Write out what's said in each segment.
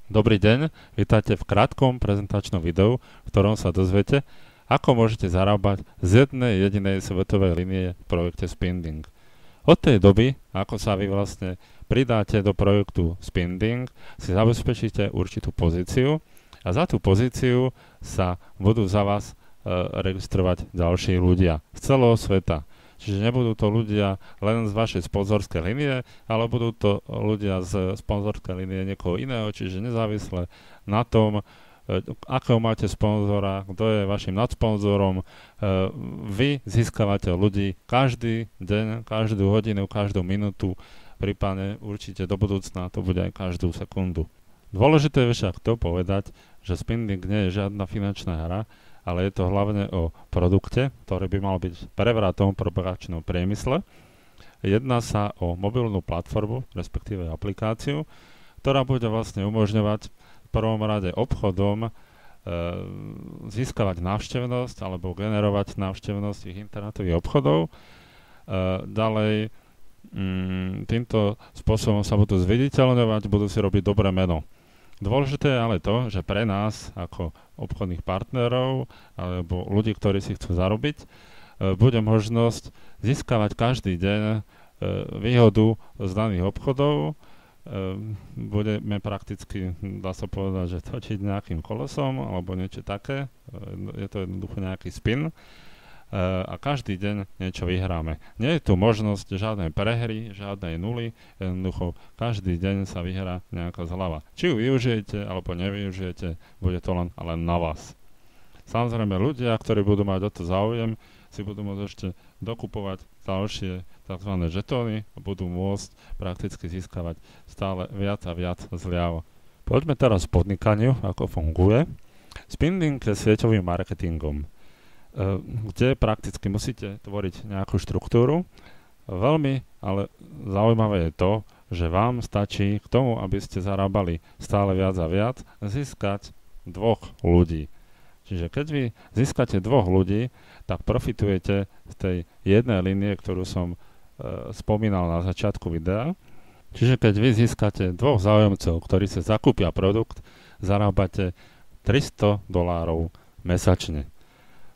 Dobrý deň, vítajte v krátkom prezentačnom videu, v ktorom sa dozviete, ako môžete zarábať z jednej jedinej svetovej linie v projekte Spinding. Od tej doby, ako sa vy vlastne pridáte do projektu Spinding, si zabezpečíte určitú pozíciu a za tú pozíciu sa budú za vás registrovať ďalší ľudia z celého sveta. Čiže nebudú to ľudia len z vašej sponzorskej linie, ale budú to ľudia z sponzorskej linie niekoho iného, čiže nezávisle na tom, akého máte sponzora, kto je vašim nadsponzorom, vy získavate ľudí každý deň, každú hodinu, každú minútu, prípadne určite do budúcna to bude aj každú sekundu. Dôležité je však to povedať, že Spinding nie je žiadna finančná hra, ale je to hlavne o produkte, ktorý by mal byť prevratom v propagačnom priemysle. Jedná sa o mobilnú platformu, respektíve aplikáciu, ktorá bude vlastne umožňovať v prvom rade obchodom získavať návštevnosť alebo generovať návštevnosť ich internetových obchodov. Ďalej týmto spôsobom sa budú zviditeľňovať, budú si robiť dobré meno. Dôležité je ale to, že pre nás ako obchodných partnerov alebo ľudí, ktorí si chcú zarobiť, bude možnosť získavať každý deň výhodu z daných obchodov. Budeme prakticky, dá sa povedať, že točiť nejakým kolesom alebo niečo také. Je to jednoducho nejaký spin. A každý deň niečo vyhráme. Nie je tu možnosť žiadnej prehry, žiadnej nuly, jednoducho každý deň sa vyhrá nejaká zľava. Či ju využijete alebo nevyužijete, bude to len na vás. Samozrejme ľudia, ktorí budú mať o to záujem, si budú môcť ešte dokupovať ďalšie tzv. Žetóny a budú môcť prakticky získavať stále viac a viac zľav. Poďme teraz k podnikaniu, ako funguje. Spinding je sieťovým marketingom, kde prakticky musíte tvoriť nejakú štruktúru. Veľmi ale zaujímavé je to, že vám stačí k tomu, aby ste zarábali stále viac a viac, získať dvoch ľudí. Čiže keď vy získate dvoch ľudí, tak profitujete z tej jednej línie, ktorú som spomínal na začiatku videa. Čiže keď vy získate dvoch záujemcov, ktorí sa zakúpia produkt, zarábate $300 mesačne.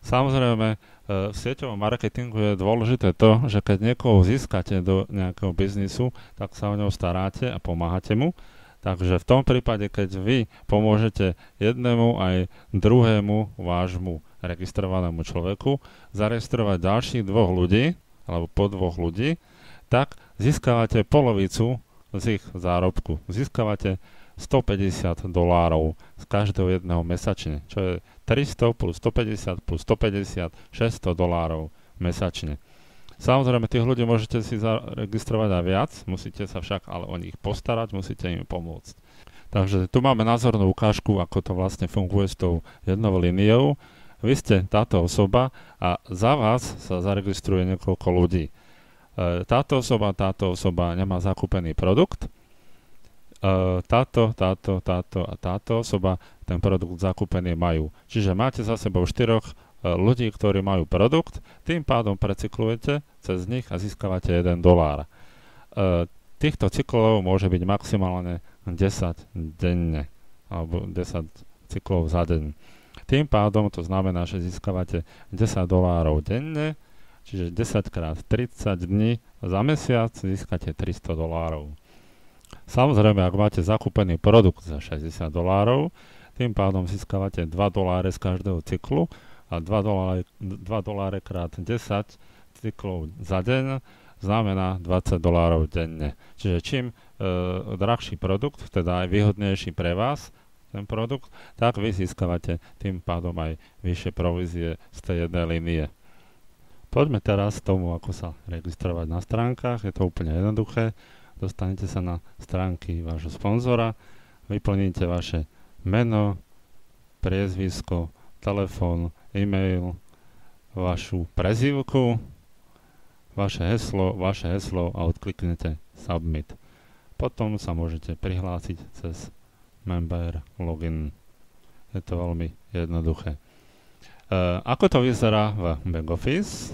Samozrejme, v sieťovom marketingu je dôležité to, že keď niekoho získate do nejakého biznisu, tak sa o ňo staráte a pomáhate mu. Takže v tom prípade, keď vy pomôžete jednému aj druhému vášmu registrovanému človeku zaregistrovať ďalších dvoch ľudí, alebo po dvoch ľudí, tak získavate polovicu z ich zárobku. Získavate $150 z každého jedného mesačne, čo je 300 plus 150 plus 150, $600 mesačne. Samozrejme, tých ľudí môžete si zaregistrovať aj viac, musíte sa však ale o nich postarať, musíte im pomôcť. Takže tu máme názornú ukážku, ako to vlastne funguje s tou jednou líniou. Vy ste táto osoba a za vás sa zaregistruje niekoľko ľudí. Táto osoba nemá zakúpený produkt, táto a táto osoba ten produkt zakúpený majú. Čiže máte za sebou 4 ľudí, ktorí majú produkt, tým pádom precyklujete cez nich a získavate $1. Týchto cyklov môže byť maximálne 10 denne, alebo 10 cyklov za deň. Tým pádom to znamená, že získavate $10 denne, čiže 10 krát 30 dní za mesiac získate $300. Samozrejme, ak máte zakúpený produkt za $60, tým pádom získavate $2 z každého cyklu a $2 krát 10 cyklov za deň znamená $20 denne. Čiže čím drahší produkt, teda aj výhodnejší pre vás ten produkt, tak vy získavate tým pádom aj vyššie provízie z tej jednej línie. Poďme teraz k tomu, ako sa registrovať na stránkach. Je to úplne jednoduché. Dostanete sa na stránky vášho sponzora, vyplníte vaše meno, priezvisko, telefón, e-mail, vašu prezývku, vaše heslo a odkliknete Submit. Potom sa môžete prihlásiť cez Member Login. Je to veľmi jednoduché. Ako to vyzerá v backoffice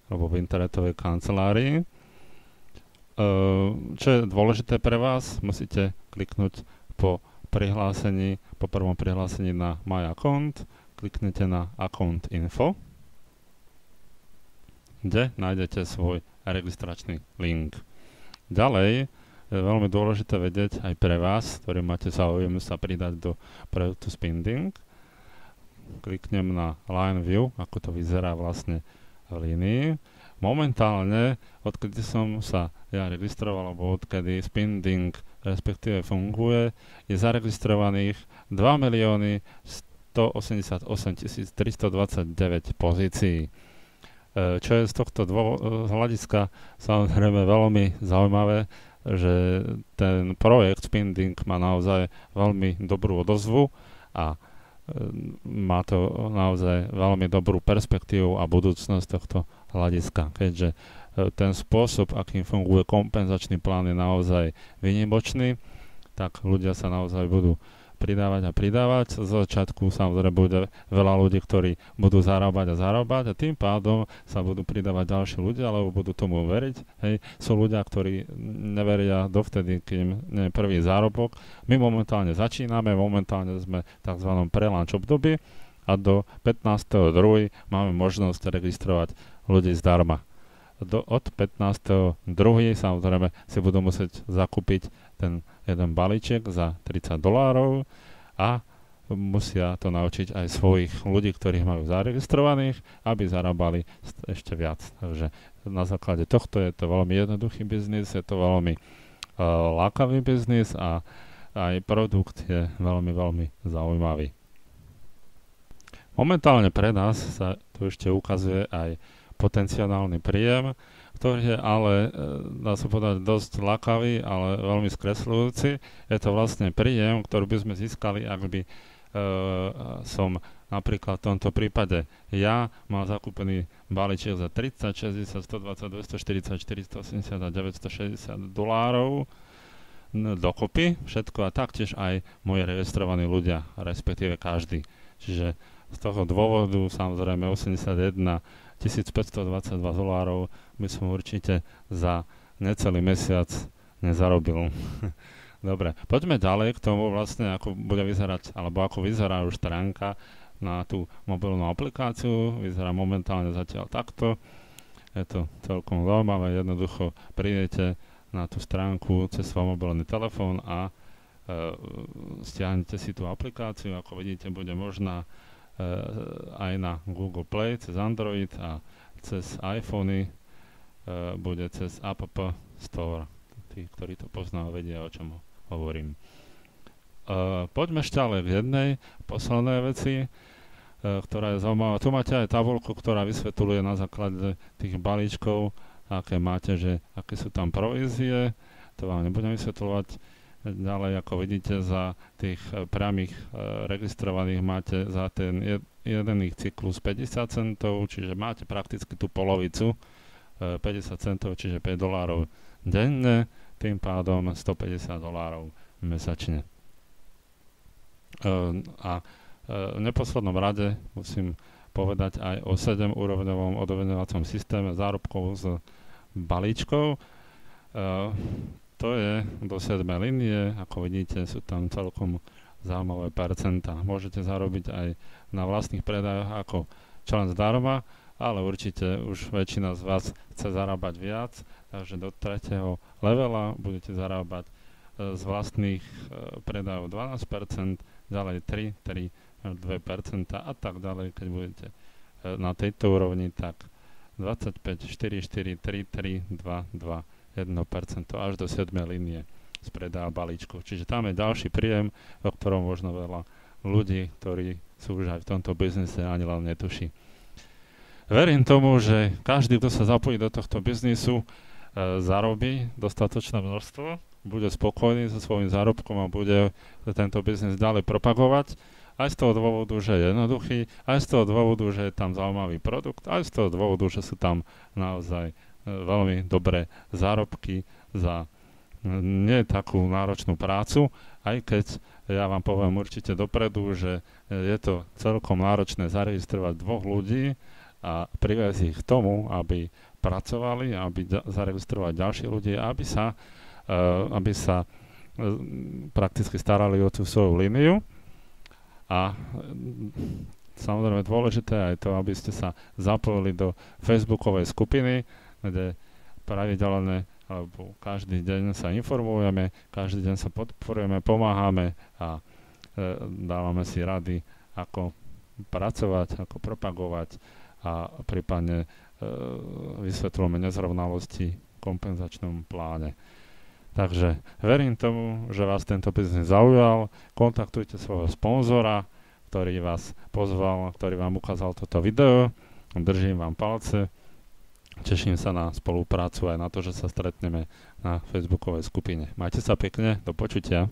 alebo v internetovej kancelárii? Čo je dôležité pre vás, musíte kliknúť po po prvom prihlásení na My Account kliknete na Account Info, kde nájdete svoj registračný link. Ďalej je veľmi dôležité vedieť aj pre vás, ktorí máte záujem sa pridať do projektu Spending. Kliknem na Line View, ako to vyzerá vlastne v línii. Momentálne, odkedy som sa ja registroval, alebo odkedy Spending respektíve funguje, je zaregistrovaných 2 188 329 pozícií. Čo je z tohto hľadiska samozrejme veľmi zaujímavé, že ten projekt Spending má naozaj veľmi dobrú odozvu a má to naozaj veľmi dobrú perspektívu a budúcnosť tohto hľadiska, keďže ten spôsob, akým funguje kompenzačný plán, je naozaj výnimočný, tak ľudia sa naozaj budú pridávať a pridávať. Z začiatku samozrejme bude veľa ľudí, ktorí budú zarábať a tým pádom sa budú pridávať ďalší ľudia, alebo budú tomu veriť. Hej. Sú ľudia, ktorí neveria dovtedy, kým nie je prvý zárobok. My momentálne začíname, momentálne sme v tzv. Pre-launch období a do 15.2. máme možnosť registrovať ľudí zdarma. Od 15.2. samozrejme si budú musieť zakúpiť ten jeden balíček za $30 a musia to naučiť aj svojich ľudí, ktorých majú zaregistrovaných, aby zarábali ešte viac. Takže na základe tohto je to veľmi jednoduchý biznis, je to veľmi lákavý biznis a aj produkt je veľmi, veľmi zaujímavý. Momentálne pre nás sa tu ešte ukazuje aj potenciálny príjem, ktorý je ale, dá sa povedať, dosť lákavý, ale veľmi skresľujúci. Je to vlastne príjem, ktorý by sme získali, ak by som napríklad v tomto prípade ja mal zakúpený balíček za 30, 60, 120, 240, 480 a $960 dokopy, všetko a taktiež aj moji registrovaní ľudia, respektíve každý. Čiže z toho dôvodu samozrejme 81 $1522 by som určite za necelý mesiac nezarobil. Dobre, poďme ďalej k tomu vlastne, ako bude vyzerať, alebo ako vyzerá už stránka na tú mobilnú aplikáciu. Vyzerá momentálne zatiaľ takto. Je to celkom zaujímavé, jednoducho prídete na tú stránku cez svoj mobilný telefón a stiahnete si tú aplikáciu. Ako vidíte, bude možná aj na Google Play, cez Android a cez iPhony, bude cez App Store. Tí, ktorí to poznajú, vedia, o čom hovorím. Poďme ešte ale k jednej poslednej veci, ktorá je zaujímavá. Tu máte aj tabuľku, ktorá vysvetľuje na základe tých balíčkov, aké máte, že aké sú tam provízie. To vám nebudem vysvetľovať. Ďalej, ako vidíte, za tých priamých registrovaných máte za ten jeden ich cyklus 50 centov, čiže máte prakticky tú polovicu, 50 centov, čiže $5 denne, tým pádom $150 mesačne. A v neposlednom rade musím povedať aj o 7-úrovňovom odmeňovacom systéme zárobkov z balíčkov. To je do 7. línie, ako vidíte, sú tam celkom zaujímavé percentá. Môžete zarobiť aj na vlastných predajoch ako člen zdarma, ale určite už väčšina z vás chce zarábať viac, takže do 3. levela budete zarábať z vlastných predajov 12%, ďalej 3, 2% a tak ďalej. Keď budete na tejto úrovni, tak 25, 4, 4, 3, 3, 2, 2. 1% až do 7. línie z predaja balíčkov. Čiže tam je ďalší príjem, o ktorom možno veľa ľudí, ktorí sú už aj v tomto biznise, ani len netuší. Verím tomu, že každý, kto sa zapojí do tohto biznisu, zarobí dostatočné množstvo, bude spokojný so svojím zárobkom a bude tento biznis ďalej propagovať. Aj z toho dôvodu, že je jednoduchý, aj z toho dôvodu, že je tam zaujímavý produkt, aj z toho dôvodu, že sú tam naozaj veľmi dobré zárobky za nie takú náročnú prácu, aj keď ja vám poviem určite dopredu, že je to celkom náročné zaregistrovať 2 ľudí a priviesť ich k tomu, aby pracovali, aby zaregistrovať ďalších ľudí, aby sa prakticky starali o tú svoju líniu. A samozrejme dôležité aj to, aby ste sa zapojili do facebookovej skupiny, kde pravidelne alebo každý deň sa informujeme, každý deň sa podporujeme, pomáhame a dávame si rady, ako pracovať, ako propagovať a prípadne vysvetľujeme nezrovnalosti v kompenzačnom pláne. Takže verím tomu, že vás tento biznis zaujal. Kontaktujte svojho sponzora, ktorý vás pozval, ktorý vám ukázal toto video. Držím vám palce. Teším sa na spoluprácu aj na to, že sa stretneme na facebookovej skupine. Majte sa pekne, do počutia.